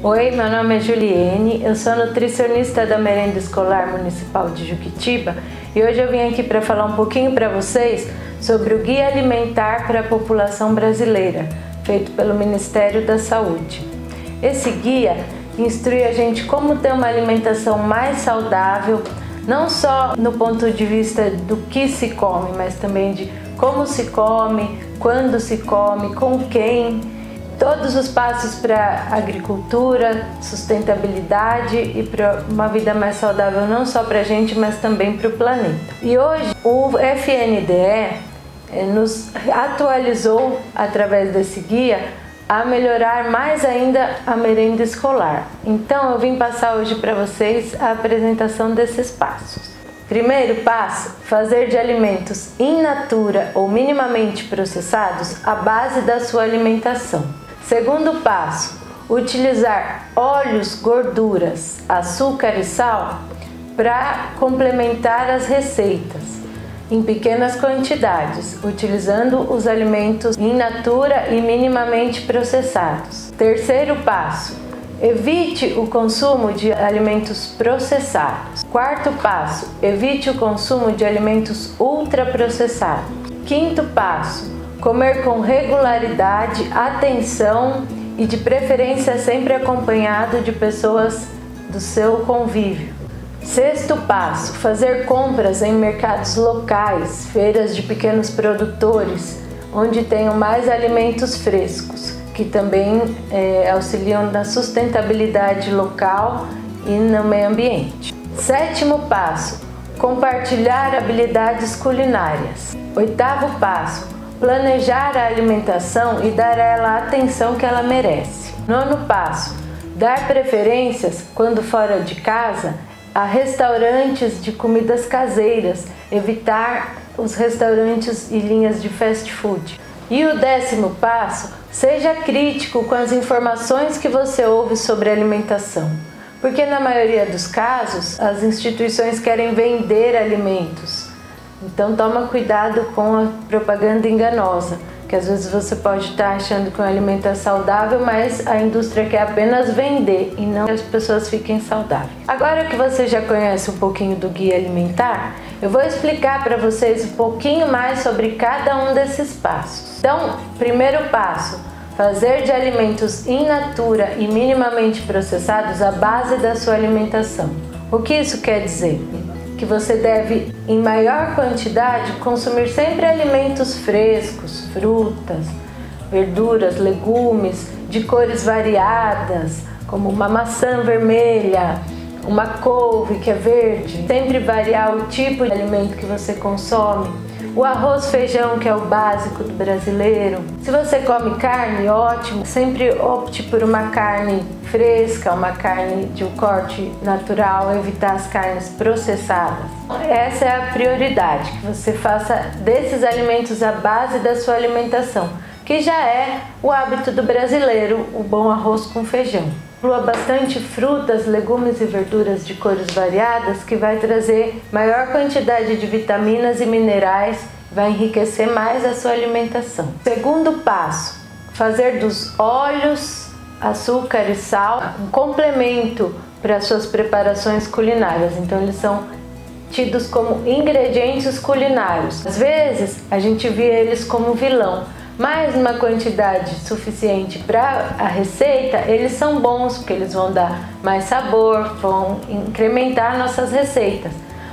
Oi, meu nome é Juliene, eu sou nutricionista da Merenda Escolar Municipal de Juquitiba e hoje eu vim aqui para falar um pouquinho para vocês sobre o Guia Alimentar para a População Brasileira, feito pelo Ministério da Saúde. Esse guia instrui a gente como ter uma alimentação mais saudável, não só no ponto de vista do que se come, mas também de como se come, quando se come, com quem. Todos os passos para a agricultura, sustentabilidade e para uma vida mais saudável não só para a gente, mas também para o planeta. E hoje o FNDE nos atualizou através desse guia a melhorar mais ainda a merenda escolar. Então eu vim passar hoje para vocês a apresentação desses passos. Primeiro passo, fazer de alimentos in natura ou minimamente processados a base da sua alimentação. Segundo passo, utilizar óleos, gorduras, açúcar e sal para complementar as receitas em pequenas quantidades, utilizando os alimentos in natura e minimamente processados. Terceiro passo, evite o consumo de alimentos processados. Quarto passo, evite o consumo de alimentos ultraprocessados. Quinto passo, comer com regularidade, atenção e de preferência sempre acompanhado de pessoas do seu convívio. Sexto passo, fazer compras em mercados locais, feiras de pequenos produtores, onde tenham mais alimentos frescos, que também auxiliam na sustentabilidade local e no meio ambiente. Sétimo passo, compartilhar habilidades culinárias. Oitavo passo, planejar a alimentação e dar a ela a atenção que ela merece. Nono passo, dar preferências, quando fora de casa, a restaurantes de comidas caseiras, evitar os restaurantes e linhas de fast food. E o décimo passo, seja crítico com as informações que você ouve sobre alimentação, porque na maioria dos casos as instituições querem vender alimentos. Então toma cuidado com a propaganda enganosa, que às vezes você pode estar achando que um alimento é saudável, mas a indústria quer apenas vender e não que as pessoas fiquem saudáveis. Agora que você já conhece um pouquinho do guia alimentar, eu vou explicar para vocês um pouquinho mais sobre cada um desses passos. Então, primeiro passo, fazer de alimentos in natura e minimamente processados a base da sua alimentação. O que isso quer dizer? Que você deve, em maior quantidade, consumir sempre alimentos frescos, frutas, verduras, legumes, de cores variadas, como uma maçã vermelha, uma couve que é verde. Sempre variar o tipo de alimento que você consome. O arroz, feijão, que é o básico do brasileiro. Se você come carne, ótimo. Sempre opte por uma carne fresca, uma carne de um corte natural, evitar as carnes processadas. Essa é a prioridade, que você faça desses alimentos a base da sua alimentação, que já é o hábito do brasileiro, o bom arroz com feijão. Inclua bastante frutas, legumes e verduras de cores variadas, que vai trazer maior quantidade de vitaminas e minerais, vai enriquecer mais a sua alimentação. Segundo passo, fazer dos óleos, açúcar e sal um complemento para as suas preparações culinárias. Então eles são tidos como ingredientes culinários. Às vezes a gente vê eles como vilão, mas numa quantidade suficiente para a receita, eles são bons, porque eles vão dar mais sabor, vão incrementar nossas receitas.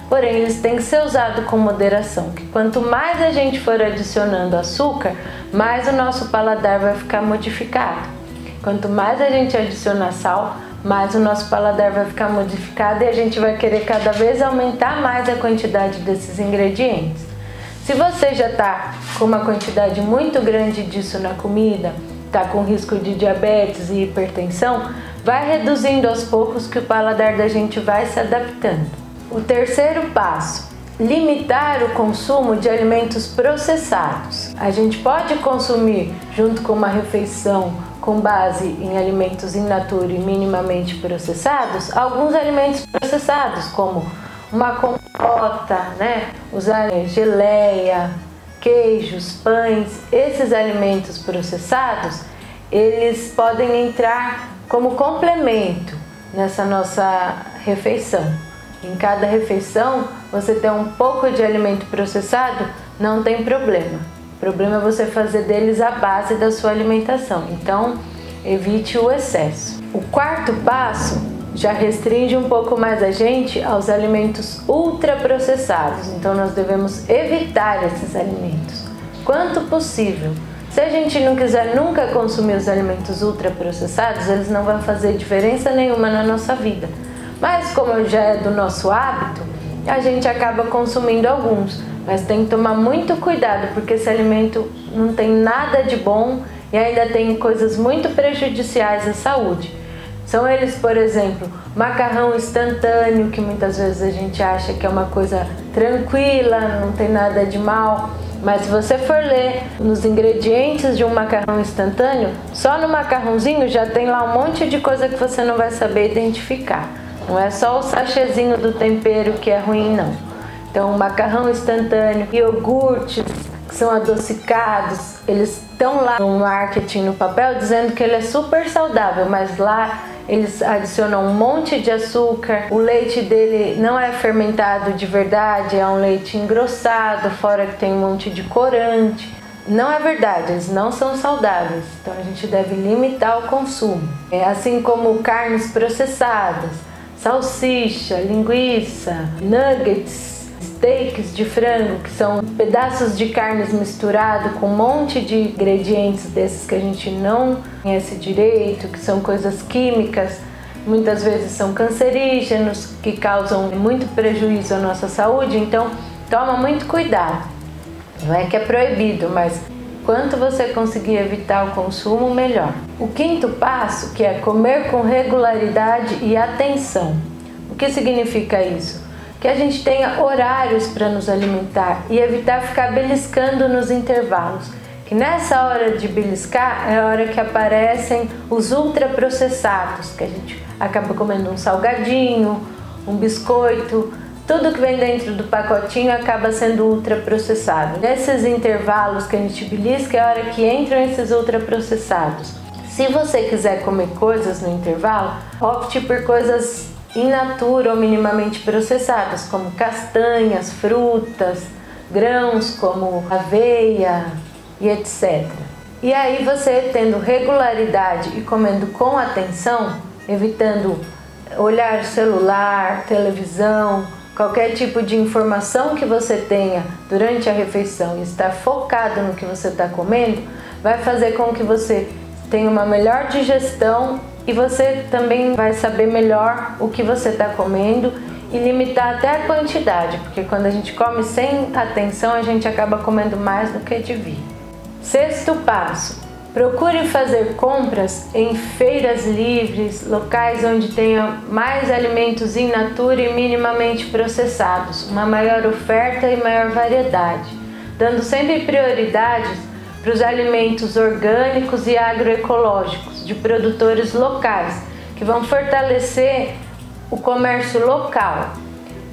Porém, eles têm que ser usados com moderação, que quanto mais a gente for adicionando açúcar, mais o nosso paladar vai ficar modificado. Quanto mais a gente adicionar sal, mais o nosso paladar vai ficar modificado e a gente vai querer cada vez aumentar mais a quantidade desses ingredientes. Se você já está com uma quantidade muito grande disso na comida, está com risco de diabetes e hipertensão, vai reduzindo aos poucos que o paladar da gente vai se adaptando. O terceiro passo, limitar o consumo de alimentos processados. A gente pode consumir, junto com uma refeição com base em alimentos in natura e minimamente processados, alguns alimentos processados, como uma compota, usar geleia, queijos, pães. Esses alimentos processados, eles podem entrar como complemento nessa nossa refeição. Em cada refeição, você ter um pouco de alimento processado, não tem problema. O problema é você fazer deles a base da sua alimentação. Então, evite o excesso. O quarto passo já restringe um pouco mais a gente aos alimentos ultraprocessados. Então, nós devemos evitar esses alimentos, quanto possível. Se a gente não quiser nunca consumir os alimentos ultraprocessados, eles não vão fazer diferença nenhuma na nossa vida. Mas como já é do nosso hábito, a gente acaba consumindo alguns. Mas tem que tomar muito cuidado, porque esse alimento não tem nada de bom e ainda tem coisas muito prejudiciais à saúde. São eles, por exemplo, macarrão instantâneo, que muitas vezes a gente acha que é uma coisa tranquila, não tem nada de mal. Mas se você for ler nos ingredientes de um macarrão instantâneo, só no macarrãozinho já tem lá um monte de coisa que você não vai saber identificar. Não é só o sachêzinho do tempero que é ruim, não. Então, macarrão instantâneo, iogurtes que são adocicados, eles estão lá no marketing, no papel, dizendo que ele é super saudável, mas lá eles adicionam um monte de açúcar, o leite dele não é fermentado de verdade, é um leite engrossado, fora que tem um monte de corante. Não é verdade, eles não são saudáveis, então a gente deve limitar o consumo. Assim como carnes processadas, salsicha, linguiça, nuggets, steaks de frango, que são pedaços de carnes misturados com um monte de ingredientes desses que a gente não conhece direito, que são coisas químicas, muitas vezes são cancerígenos, que causam muito prejuízo à nossa saúde. Então toma muito cuidado. Não é que é proibido, mas quanto você conseguir evitar o consumo, melhor. O quinto passo, que é comer com regularidade e atenção. O que significa isso? Que a gente tenha horários para nos alimentar e evitar ficar beliscando nos intervalos. Que nessa hora de beliscar é a hora que aparecem os ultraprocessados, que a gente acaba comendo um salgadinho, um biscoito, tudo que vem dentro do pacotinho acaba sendo ultraprocessado. Nesses intervalos que a gente belisca é a hora que entram esses ultraprocessados. Se você quiser comer coisas no intervalo, opte por coisas in natura ou minimamente processadas, como castanhas, frutas, grãos como aveia e etc. E aí você tendo regularidade e comendo com atenção, evitando olhar celular, televisão, qualquer tipo de informação que você tenha durante a refeição e estar focado no que você está comendo, vai fazer com que você tenha uma melhor digestão e você também vai saber melhor o que você está comendo e limitar até a quantidade, porque quando a gente come sem atenção, a gente acaba comendo mais do que devia. Sexto passo: procure fazer compras em feiras livres, locais onde tenha mais alimentos in natura e minimamente processados, uma maior oferta e maior variedade, dando sempre prioridades para os alimentos orgânicos e agroecológicos de produtores locais, que vão fortalecer o comércio local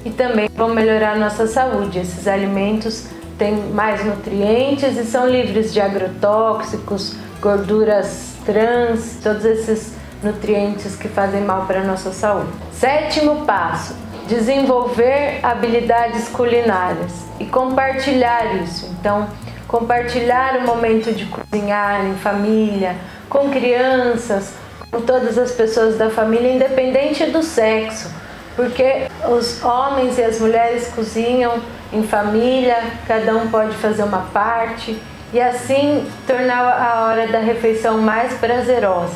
e também vão melhorar a nossa saúde. Esses alimentos têm mais nutrientes e são livres de agrotóxicos, gorduras trans, todos esses nutrientes que fazem mal para a nossa saúde. Sétimo passo: desenvolver habilidades culinárias e compartilhar isso. Então, compartilhar o momento de cozinhar em família, com crianças, com todas as pessoas da família, independente do sexo, porque os homens e as mulheres cozinham em família, cada um pode fazer uma parte e assim tornar a hora da refeição mais prazerosa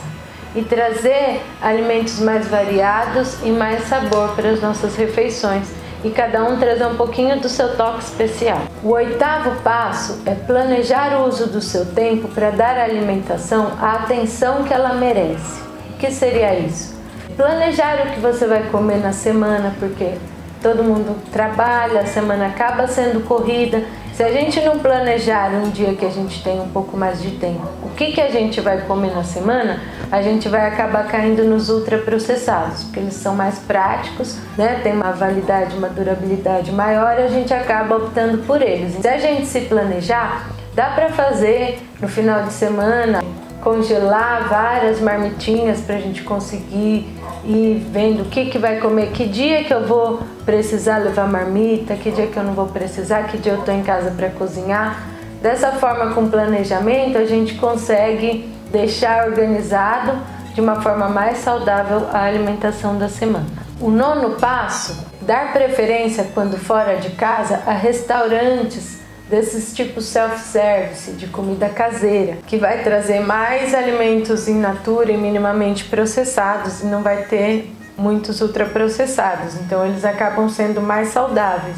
e trazer alimentos mais variados e mais sabor para as nossas refeições, e cada um trazer um pouquinho do seu toque especial. O oitavo passo é planejar o uso do seu tempo para dar à alimentação a atenção que ela merece. O que seria isso? Planejar o que você vai comer na semana, porque todo mundo trabalha, a semana acaba sendo corrida. Se a gente não planejar um dia que a gente tem um pouco mais de tempo, o que a gente vai comer na semana, a gente vai acabar caindo nos ultraprocessados, porque eles são mais práticos, né? Tem uma validade, uma durabilidade maior e a gente acaba optando por eles. Se a gente se planejar, dá para fazer no final de semana congelar várias marmitinhas para a gente conseguir ir vendo o que vai comer, que dia que eu vou precisar levar marmita, que dia que eu não vou precisar, que dia eu estou em casa para cozinhar. Dessa forma, com planejamento, a gente consegue deixar organizado de uma forma mais saudável a alimentação da semana. O nono passo, dar preferência quando fora de casa a restaurantes desses tipos self-service, de comida caseira, que vai trazer mais alimentos in natura e minimamente processados e não vai ter muitos ultraprocessados, então eles acabam sendo mais saudáveis.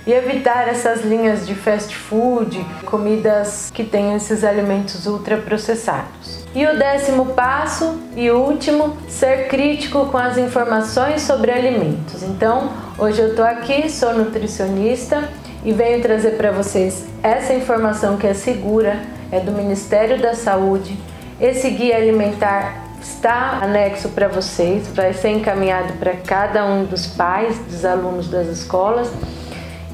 E evitar essas linhas de fast food, comidas que tenham esses alimentos ultraprocessados. E o 10º passo e último, ser crítico com as informações sobre alimentos. Então, hoje eu tô aqui, sou nutricionista e venho trazer para vocês essa informação que é segura, é do Ministério da Saúde. Esse guia alimentar está anexo para vocês, vai ser encaminhado para cada um dos pais, dos alunos das escolas,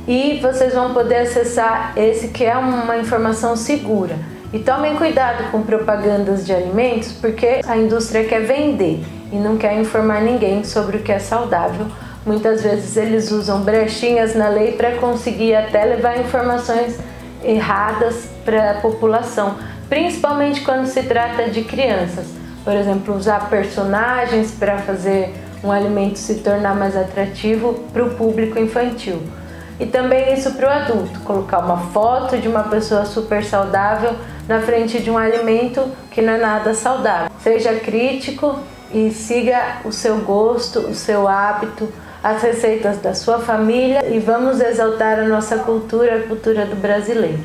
e vocês vão poder acessar esse que é uma informação segura. E tomem cuidado com propagandas de alimentos, porque a indústria quer vender e não quer informar ninguém sobre o que é saudável. Muitas vezes eles usam brechinhas na lei para conseguir até levar informações erradas para a população, principalmente quando se trata de crianças. Por exemplo, usar personagens para fazer um alimento se tornar mais atrativo para o público infantil. E também isso para o adulto, colocar uma foto de uma pessoa super saudável na frente de um alimento que não é nada saudável. Seja crítico e siga o seu gosto, o seu hábito, as receitas da sua família e vamos exaltar a nossa cultura, a cultura do brasileiro.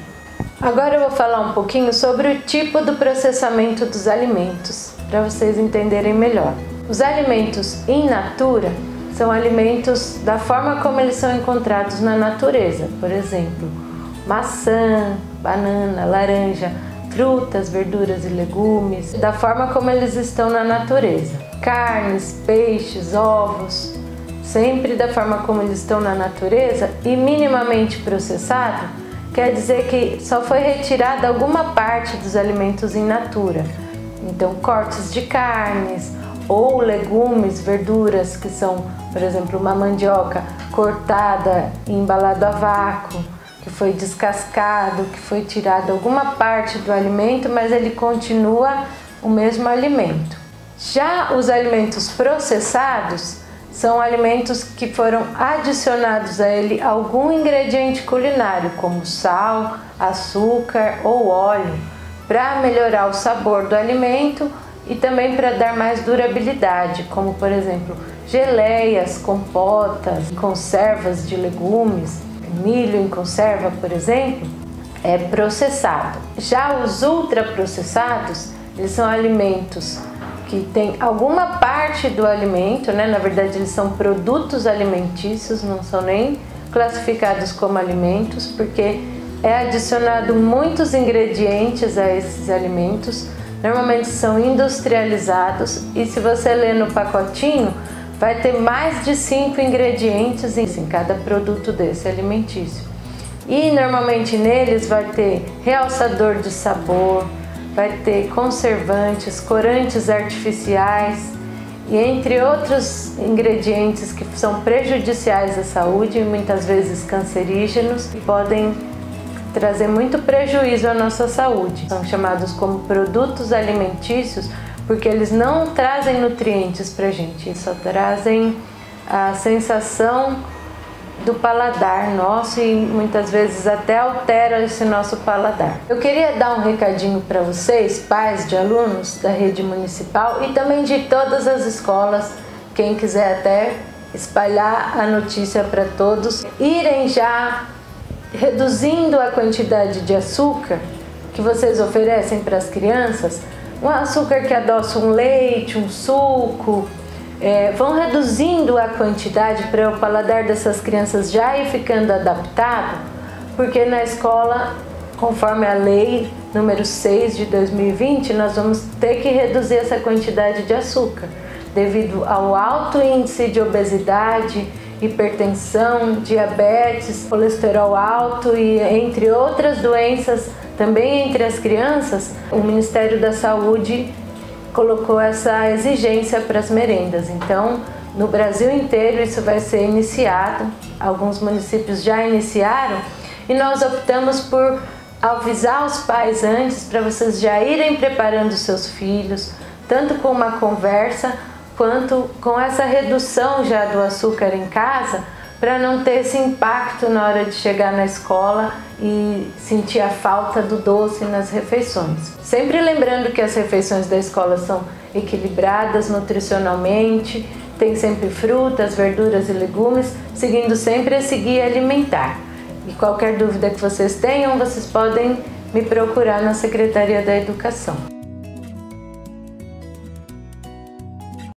Agora eu vou falar um pouquinho sobre o tipo do processamento dos alimentos, para vocês entenderem melhor. Os alimentos in natura são alimentos da forma como eles são encontrados na natureza, por exemplo, maçã, banana, laranja, frutas, verduras e legumes, da forma como eles estão na natureza. Carnes, peixes, ovos, sempre da forma como eles estão na natureza, e minimamente processado quer dizer que só foi retirada alguma parte dos alimentos in natura. Então, cortes de carnes ou legumes, verduras que são, por exemplo, uma mandioca cortada e embalado a vácuo, que foi descascado, que foi tirada alguma parte do alimento, mas ele continua o mesmo alimento. Já os alimentos processados são alimentos que foram adicionados a ele algum ingrediente culinário, como sal, açúcar ou óleo, para melhorar o sabor do alimento e também para dar mais durabilidade, como por exemplo geleias, compotas, conservas de legumes, milho em conserva, por exemplo, é processado. Já os ultraprocessados, eles são alimentos que tem alguma parte do alimento, né? Na verdade eles são produtos alimentícios, não são nem classificados como alimentos, porque é adicionado muitos ingredientes a esses alimentos, normalmente são industrializados e se você ler no pacotinho, vai ter mais de 5 ingredientes em cada produto desse alimentício. E normalmente neles vai ter realçador de sabor, vai ter conservantes, corantes artificiais e entre outros ingredientes que são prejudiciais à saúde e muitas vezes cancerígenos e podem trazer muito prejuízo à nossa saúde. São chamados como produtos alimentícios porque eles não trazem nutrientes pra gente, eles só trazem a sensação do paladar nosso e muitas vezes até altera esse nosso paladar. Eu queria dar um recadinho para vocês, pais de alunos da rede municipal e também de todas as escolas, quem quiser até espalhar a notícia para todos, irem já reduzindo a quantidade de açúcar que vocês oferecem para as crianças, um açúcar que adoça um leite, um suco, vão reduzindo a quantidade para o paladar dessas crianças já ir ficando adaptado, porque na escola, conforme a lei número 6 de 2020, nós vamos ter que reduzir essa quantidade de açúcar, devido ao alto índice de obesidade hipertensão, diabetes, colesterol alto e entre outras doenças também entre as crianças, o Ministério da Saúde colocou essa exigência para as merendas. Então, no Brasil inteiro isso vai ser iniciado, alguns municípios já iniciaram e nós optamos por avisar os pais antes para vocês já irem preparando seus filhos, tanto com uma conversa quanto com essa redução já do açúcar em casa, para não ter esse impacto na hora de chegar na escola e sentir a falta do doce nas refeições. Sempre lembrando que as refeições da escola são equilibradas nutricionalmente, tem sempre frutas, verduras e legumes, seguindo sempre esse guia alimentar. E qualquer dúvida que vocês tenham, vocês podem me procurar na Secretaria da Educação.